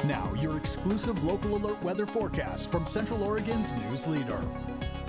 Now, your exclusive local alert weather forecast from Central Oregon's news leader.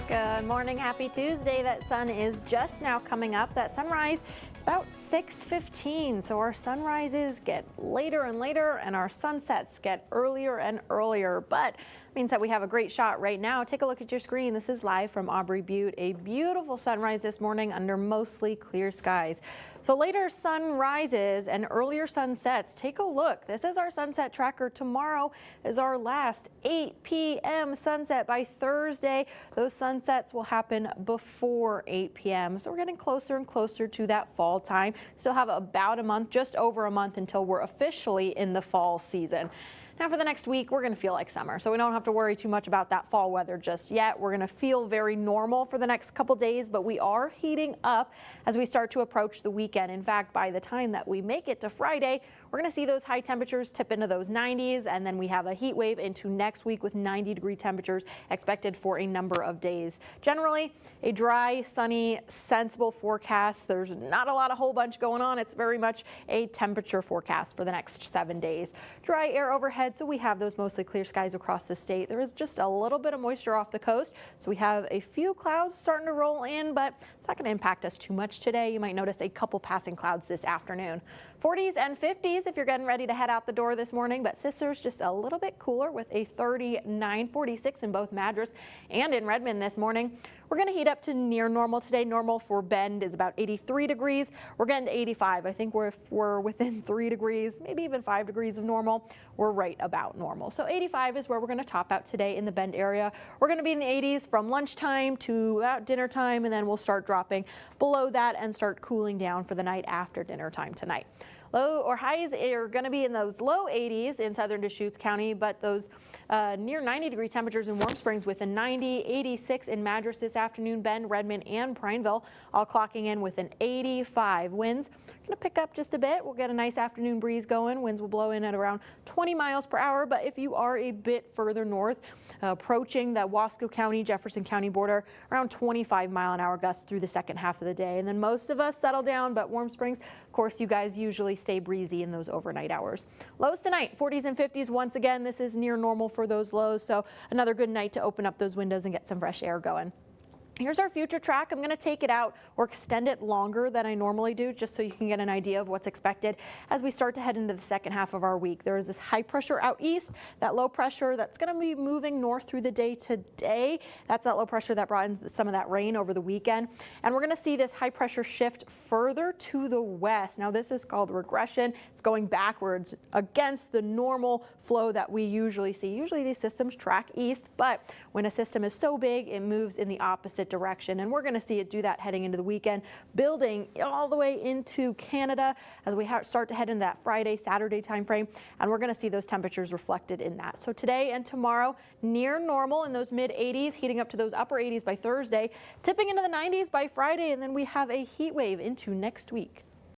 Good morning, happy Tuesday. That sun is just now coming up. That sunrise is about 6:15, so our sunrises get later and later and our sunsets get earlier and earlier, but it means that we have a great shot right now. Take a look at your screen. This is live from Aubrey Butte. A beautiful sunrise this morning under mostly clear skies. So later sunrises and earlier sunsets, take a look. This is our sunset tracker. Tomorrow is our last 8 p.m. sunset. By Thursday, those sunsets will happen before 8 p.m. So we're getting closer and closer to that fall time. Still have about a month, just over a month until we're officially in the fall season. Now for the next week, we're going to feel like summer, so we don't have to worry too much about that fall weather just yet. We're going to feel very normal for the next couple days, but we are heating up as we start to approach the weekend. In fact, by the time that we make it to Friday, we're going to see those high temperatures tip into those 90s, and then we have a heat wave into next week with 90-degree temperatures expected for a number of days. Generally, a dry, sunny, sensible forecast. There's not a lot of whole bunch going on. It's very much a temperature forecast for the next 7 days. Dry air overhead, so we have those mostly clear skies across the state. There is just a little bit of moisture off the coast, so we have a few clouds starting to roll in, but it's not going to impact us too much today. You might notice a couple passing clouds this afternoon. 40s and 50s if you're getting ready to head out the door this morning, but Sisters just a little bit cooler with a 39, 46 in both Madras and in Redmond this morning. We're going to heat up to near normal today. Normal for Bend is about 83 degrees. We're getting to 85. I think we're within 3 degrees, maybe even 5 degrees of normal. We're right about normal. So 85 is where we're going to top out today in the Bend area. We're going to be in the 80s from lunchtime to about dinner time, and then we'll start dropping below that and start cooling down for the night after dinner time tonight. Low or highs are going to be in those low 80s in southern Deschutes County, but those near 90-degree temperatures in Warm Springs with a 90, 86 in Madras this afternoon. Bend, Redmond, and Prineville all clocking in with an 85. Winds going to pick up just a bit. We'll get a nice afternoon breeze going. Winds will blow in at around 20 miles per hour, but if you are a bit further north, approaching the Wasco County, Jefferson County border, around 25-mile-an-hour gusts through the second half of the day. And then most of us settle down, but Warm Springs, of course, you guys usually stay breezy in those overnight hours. Lows tonight, 40s and 50s. Once again, this is near normal for those lows, so another good night to open up those windows and get some fresh air going. Here's our future track. I'm going to take it out or extend it longer than I normally do, just so you can get an idea of what's expected as we start to head into the second half of our week. There is this high pressure out east, that low pressure that's going to be moving north through the day today. That's that low pressure that brought in some of that rain over the weekend. And we're going to see this high pressure shift further to the west. Now this is called regression. It's going backwards against the normal flow that we usually see. Usually these systems track east, but when a system is so big, it moves in the opposite direction, and we're going to see it do that heading into the weekend, building all the way into Canada as we start to head into that Friday, Saturday time frame, and we're going to see those temperatures reflected in that. So today and tomorrow, near normal in those mid 80s, heating up to those upper 80s by Thursday, tipping into the 90s by Friday, and then we have a heat wave into next week.